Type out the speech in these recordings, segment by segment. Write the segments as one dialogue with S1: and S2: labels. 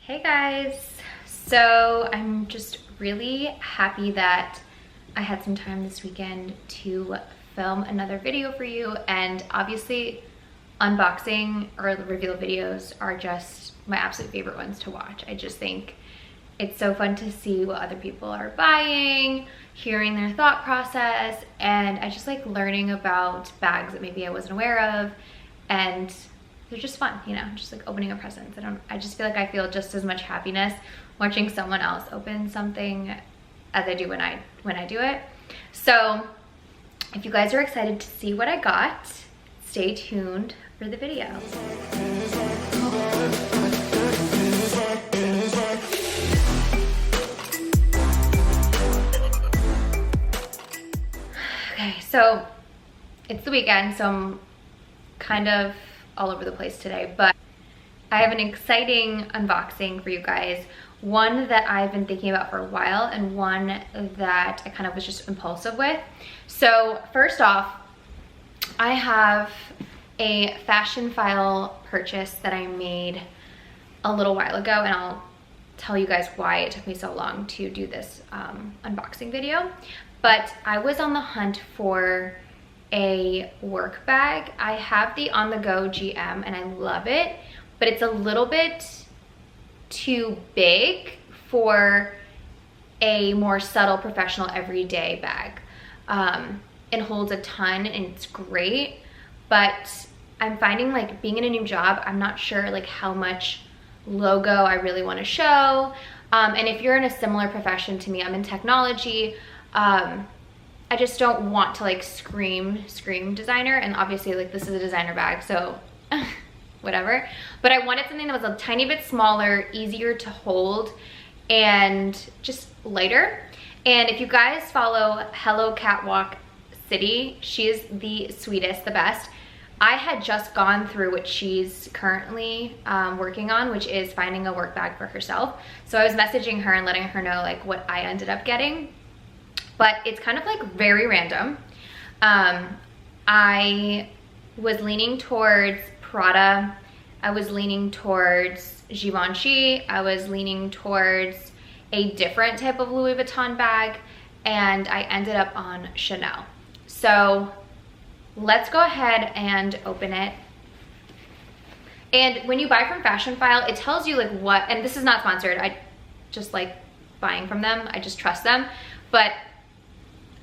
S1: Hey guys, so I'm just really happy that I had some time this weekend to film another video for you, and obviously unboxing or the reveal videos are just my absolute favorite ones to watch. I just think it's so fun to see what other people are buying, hearing their thought process, and I just like learning about bags that maybe I wasn't aware of, and they're just fun, you know, just like opening a present. I just feel like I feel just as much happiness watching someone else open something as I do when I do it. So if you guys are excited to see what I got, stay tuned for the video. Okay, so it's the weekend, so I'm kind of all over the place today, but I have an exciting unboxing for you guys. One that I've been thinking about for a while, and one that I kind of was just impulsive with. So first off, I have a fashion file purchase that I made a little while ago, and I'll tell you guys why it took me so long to do this unboxing video. But I was on the hunt for a work bag. I have the On The Go GM and I love it, but it's a little bit too big for a more subtle professional everyday bag. It holds a ton and it's great, but I'm finding like being in a new job, I'm not sure like how much logo I really want to show. And if you're in a similar profession to me, I'm in technology, I just don't want to like scream designer, and obviously like this is a designer bag, so whatever. But I wanted something that was a tiny bit smaller, easier to hold, and just lighter. And if you guys follow Hello Catwalk City, she is the sweetest, the best. I had just gone through what she's currently working on, which is finding a work bag for herself. So I was messaging her and letting her know like what I ended up getting. But it's kind of like very random. I was leaning towards Prada. I was leaning towards Givenchy. I was leaning towards a different type of Louis Vuitton bag, and I ended up on Chanel. So let's go ahead and open it. And when you buy from Fashion File, it tells you like what, and this is not sponsored, I just like buying from them, I just trust them. But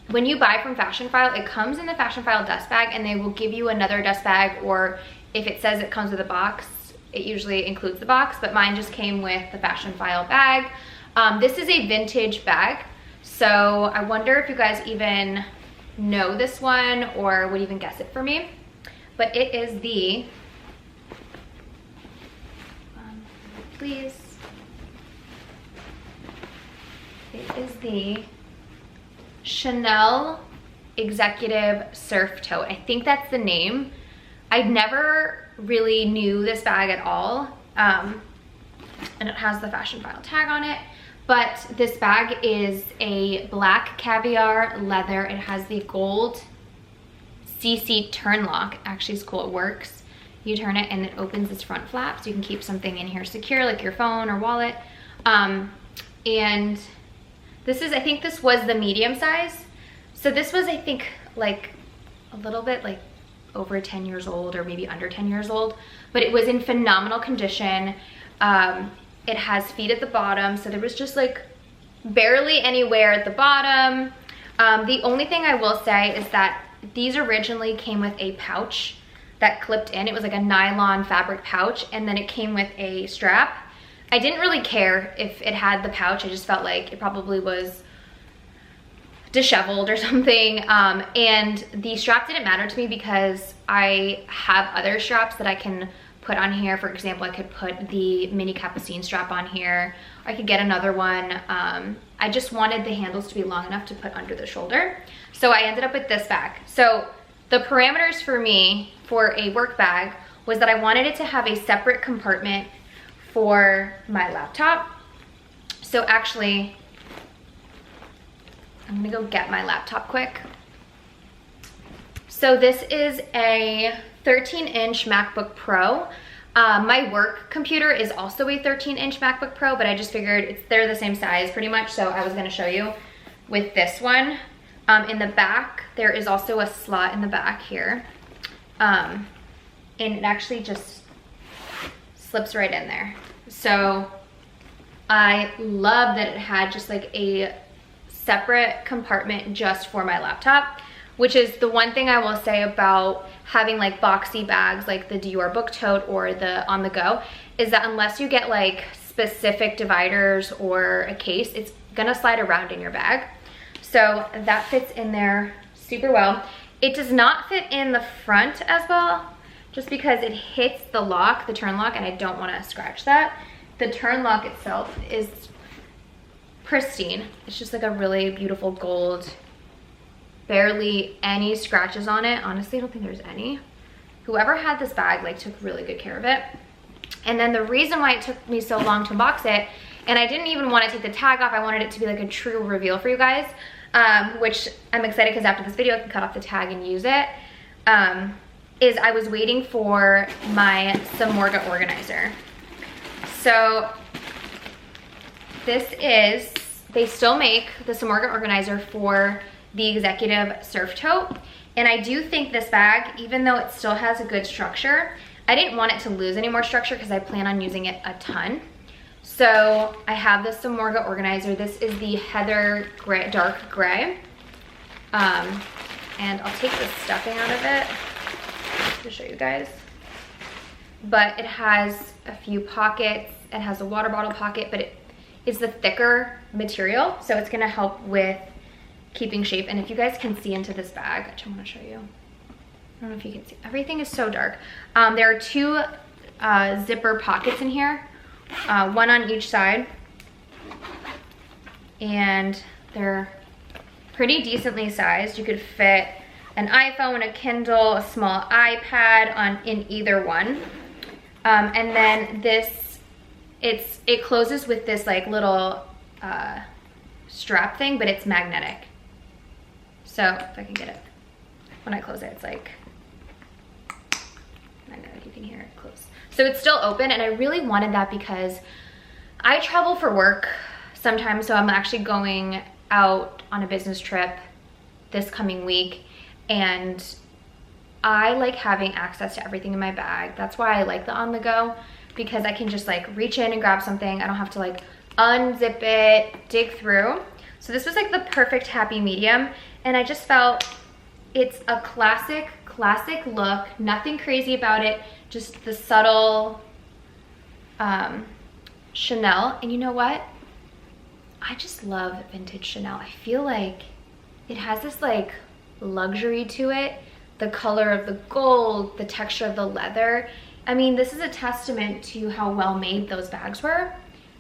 S1: when you buy from Fashion File, it comes in the Fashion File dust bag, and they will give you another dust bag, or if it says it comes with a box, it usually includes the box, but mine just came with the Fashion File bag. This is a vintage bag, so I wonder if you guys even know this one or would even guess it for me. But it is the, please, it is the Chanel Executive Surf Tote. I think that's the name. I never really knew this bag at all. And it has the Fashion File tag on it. But this bag is a black caviar leather. It has the gold CC turn lock. Actually, it's cool, it works. You turn it and it opens this front flap, so you can keep something in here secure, like your phone or wallet. And this is, I think this was the medium size. So this was, I think, like a little bit like over 10 years old or maybe under 10 years old, but it was in phenomenal condition. It has feet at the bottom, so there was just like barely anywhere at the bottom. The only thing I will say is that these originally came with a pouch that clipped in. It was like a nylon fabric pouch, and then it came with a strap. I didn't really care if it had the pouch. I just felt like it probably was disheveled or something. And the strap didn't matter to me because I have other straps that I can put on here. For example, I could put the mini capucine strap on here. I could get another one. I just wanted the handles to be long enough to put under the shoulder. So I ended up with this bag. So the parameters for me for a work bag was that I wanted it to have a separate compartment for my laptop. So actually, I'm gonna go get my laptop quick. So this is a 13-inch MacBook Pro. My work computer is also a 13-inch MacBook Pro, but I just figured they're the same size pretty much, so I was gonna show you with this one. In the back, there is also a slot in the back here. And it actually just slips right in there. So I love that it had just like a separate compartment just for my laptop, which is the one thing I will say about having like boxy bags like the Dior Book Tote or the On The Go, is that unless you get like specific dividers or a case, it's gonna slide around in your bag. So that fits in there super well. It does not fit in the front as well, just because it hits the lock, the turn lock, and I don't wanna scratch that. The turn lock itself is pristine. It's just like a really beautiful gold, barely any scratches on it. Honestly, I don't think there's any. Whoever had this bag like took really good care of it. And then the reason why it took me so long to unbox it, and I didn't even want to take the tag off, I wanted it to be like a true reveal for you guys, which I'm excited because after this video I can cut off the tag and use it, is I was waiting for my Samorga organizer. So this is, they still make the Samorga organizer for the executive Cerf tote. And I do think this bag, even though it still has a good structure, I didn't want it to lose any more structure because I plan on using it a ton. So I have the Samorga organizer. This is the heather gray, dark gray. And I'll take the stuffing out of it to show you guys. But it has a few pockets. It has a water bottle pocket, but it is the thicker material, so it's gonna help with keeping shape. And if you guys can see into this bag, which I wanna show you. I don't know if you can see, everything is so dark. There are two zipper pockets in here, one on each side. And they're pretty decently sized. You could fit an iPhone, a Kindle, a small iPad in either one. And then this, it closes with this like little strap thing, but it's magnetic. So if I can get it, when I close it, it's like magnetic, you can hear it close. So it's still open, and I really wanted that because I travel for work sometimes, so I'm actually going out on a business trip this coming week, and I like having access to everything in my bag. That's why I like the On The Go, because I can just like reach in and grab something. I don't have to like unzip it, dig through. So this was like the perfect happy medium, and I just felt it's a classic look, nothing crazy about it, just the subtle Chanel. And you know what? I just love vintage Chanel. I feel like it has this like luxury to it, the color of the gold, the texture of the leather. I mean, this is a testament to how well made those bags were.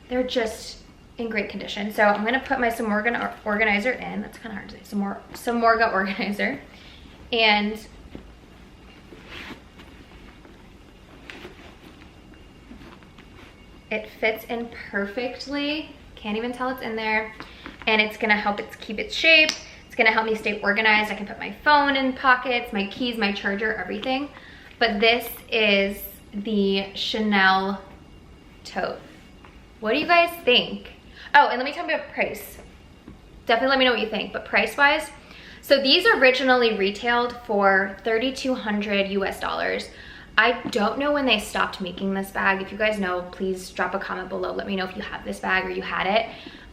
S1: They're just in great condition. So I'm gonna put my Samorga organizer in. That's kind of hard to say, Samorga organizer. And it fits in perfectly. Can't even tell it's in there. And it's gonna help it keep its shape. It's gonna help me stay organized. I can put my phone in pockets, my keys, my charger, everything. But this is the Chanel tote. What do you guys think? Oh, and let me tell you about price. Definitely let me know what you think, but price-wise, so these originally retailed for $3,200 US. I don't know when they stopped making this bag. If you guys know, please drop a comment below. Let me know if you have this bag or you had it.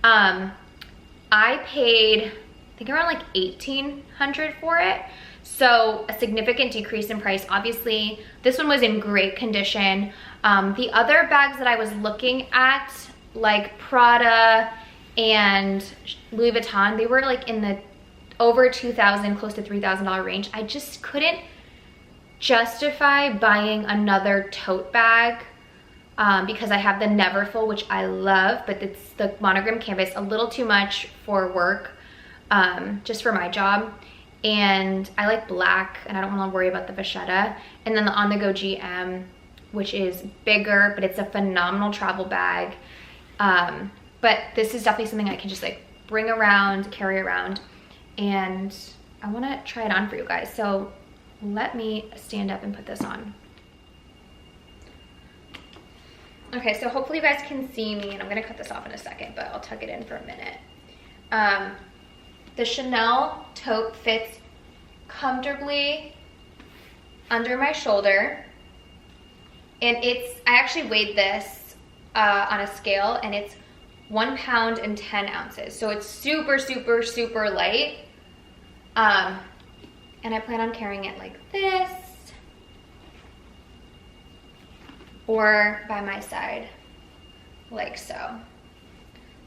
S1: I paid, I think around like $1,800 for it. So a significant decrease in price. Obviously, this one was in great condition. The other bags that I was looking at, like Prada and Louis Vuitton, they were like in the over $2,000, close to $3,000 range. I just couldn't justify buying another tote bag because I have the Neverfull, which I love, but it's the monogram canvas, a little too much for work, just for my job. And I like black, and I don't want to worry about the vachetta. And then the On The Go GM, which is bigger, but it's a phenomenal travel bag. But this is definitely something I can just like bring around, carry around, and I want to try it on for you guys. So let me stand up and put this on. Okay, so hopefully you guys can see me, and I'm gonna cut this off in a second, but I'll tuck it in for a minute. The Chanel tote fits comfortably under my shoulder, and I actually weighed this on a scale, and it's 1 pound and 10 ounces. So it's super, super, super light. And I plan on carrying it like this, or by my side, like so.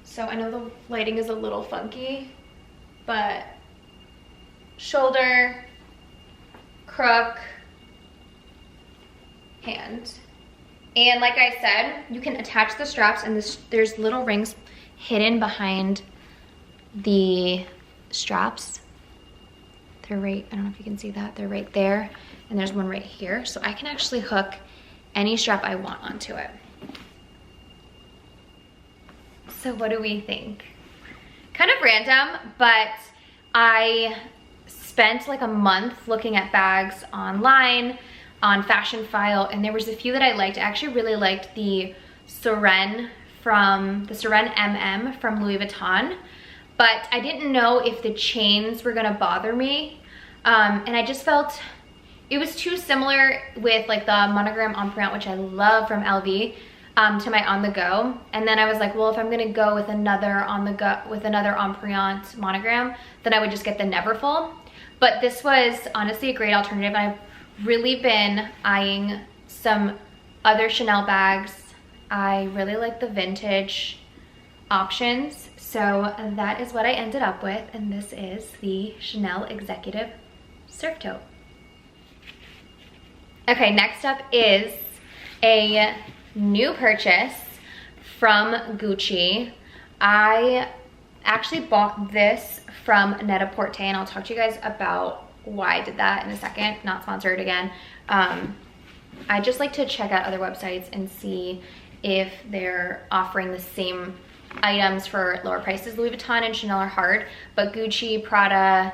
S1: So I know the lighting is a little funky, but shoulder, crook, hand. And like I said, you can attach the straps, and there's little rings hidden behind the straps. They're right, I don't know if you can see that, they're right there, and there's one right here. So I can actually hook any strap I want onto it. So what do we think? Kind of random, but I spent like a month looking at bags online, on Fashion File, and there was a few that I liked. I actually really liked the Seren MM from Louis Vuitton, but I didn't know if the chains were gonna bother me. And I just felt it was too similar with like the monogram Empreinte, which I love from LV, to my On The Go. And then I was like, well, if I'm gonna go with another On The Go, with another Empreinte monogram, then I would just get the Neverfull. But this was honestly a great alternative. I've really been eyeing some other Chanel bags. I really like the vintage options. So that is what I ended up with, and this is the Chanel Executive Surf Tote. Okay, next up is a new purchase from Gucci. I actually bought this from Net-a-Porter, and I'll talk to you guys about why I did that in a second. Not sponsored again. I just like to check out other websites and see if they're offering the same items for lower prices. Louis Vuitton and Chanel are hard, but Gucci, Prada,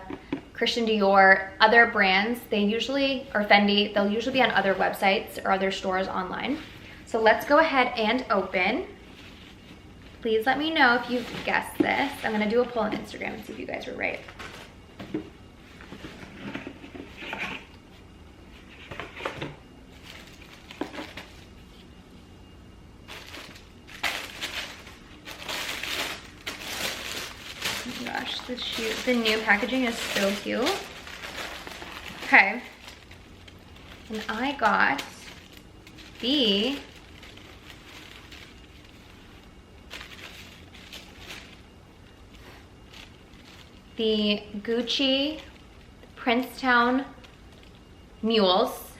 S1: Christian Dior, other brands, they usually, or Fendi, they'll usually be on other websites or other stores online. So let's go ahead and open. Please let me know if you've guessed this. I'm gonna do a poll on Instagram and see if you guys were right. Gosh, the new packaging is so cute. Okay, and I got the Gucci Princetown mules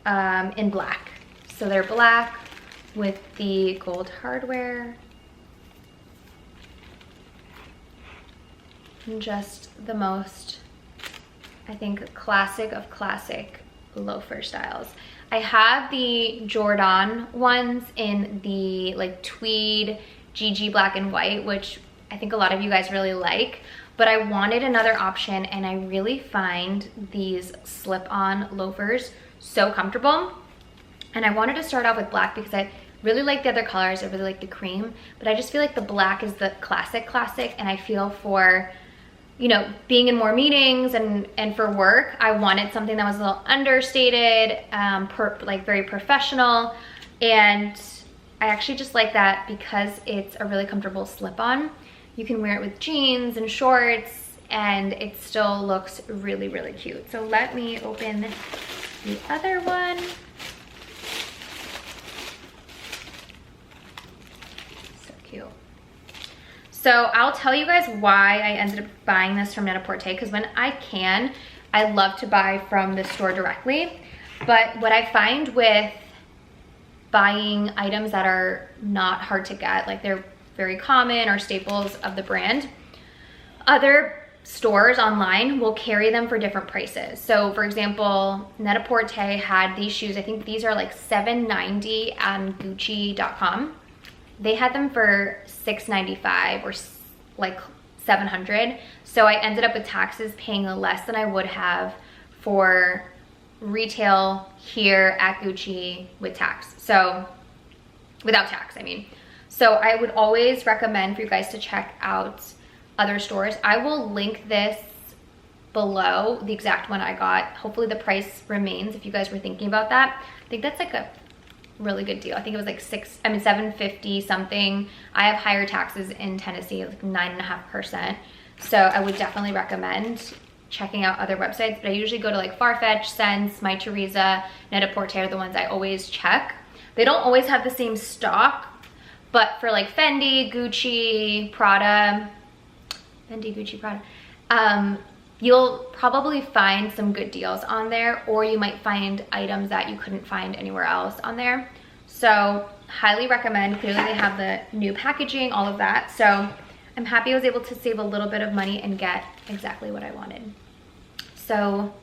S1: in black. So they're black with the gold hardware. Just the most, I think, classic of classic loafer styles. I have the Jordan ones in the like tweed GG black and white, which I think a lot of you guys really like, but I wanted another option, and I really find these slip-on loafers so comfortable. And I wanted to start off with black because I really like the other colors. I really like the cream, but I just feel like the black is the classic, and I feel for, you know, being in more meetings and for work, I wanted something that was a little understated, like very professional. And I actually just like that because it's a really comfortable slip-on. You can wear it with jeans and shorts, and it still looks really, really cute. So let me open the other one. So cute. So I'll tell you guys why I ended up buying this from Net-a-Porter, because when I can, I love to buy from the store directly. But what I find with buying items that are not hard to get, like they're very common or staples of the brand, other stores online will carry them for different prices. So for example, Net-a-Porter had these shoes. I think these are like $7.90 on Gucci.com. They had them for $6.95 or like $700. So I ended up with taxes paying less than I would have for retail here at Gucci with tax. So without tax, I mean. So I would always recommend for you guys to check out other stores. I will link this below, the exact one I got. Hopefully the price remains if you guys were thinking about that. I think that's like a really good deal. I think it was like $7.50 something. I have higher taxes in Tennessee, like 9.5%. So I would definitely recommend checking out other websites, but I usually go to like Farfetch, Sense, My Teresa, Net-a-Porter are the ones I always check. They don't always have the same stock, but for like Fendi, Gucci, Prada, you'll probably find some good deals on there, or you might find items that you couldn't find anywhere else on there. So highly recommend. Clearly they have the new packaging, all of that. So I'm happy I was able to save a little bit of money and get exactly what I wanted. So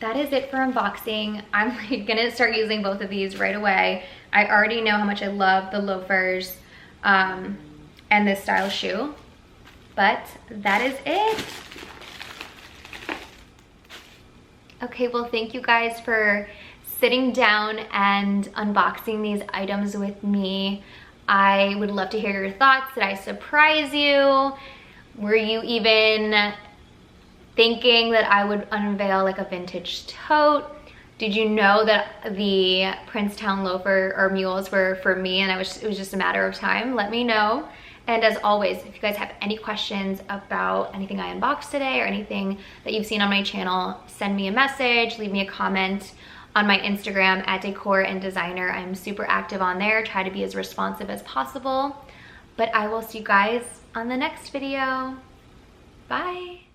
S1: that is it for unboxing. I'm like gonna start using both of these right away. I already know how much I love the loafers and this style shoe, but that is it. Okay, well, thank you guys for sitting down and unboxing these items with me. I would love to hear your thoughts. Did I surprise you? Were you even thinking that I would unveil like a vintage tote? Did you know that the Princetown loafer or mules were for me and it was just a matter of time? Let me know. And as always, if you guys have any questions about anything I unboxed today or anything that you've seen on my channel, send me a message, leave me a comment on my Instagram at Decor and Designer. I'm super active on there, try to be as responsive as possible. But I will see you guys on the next video. Bye.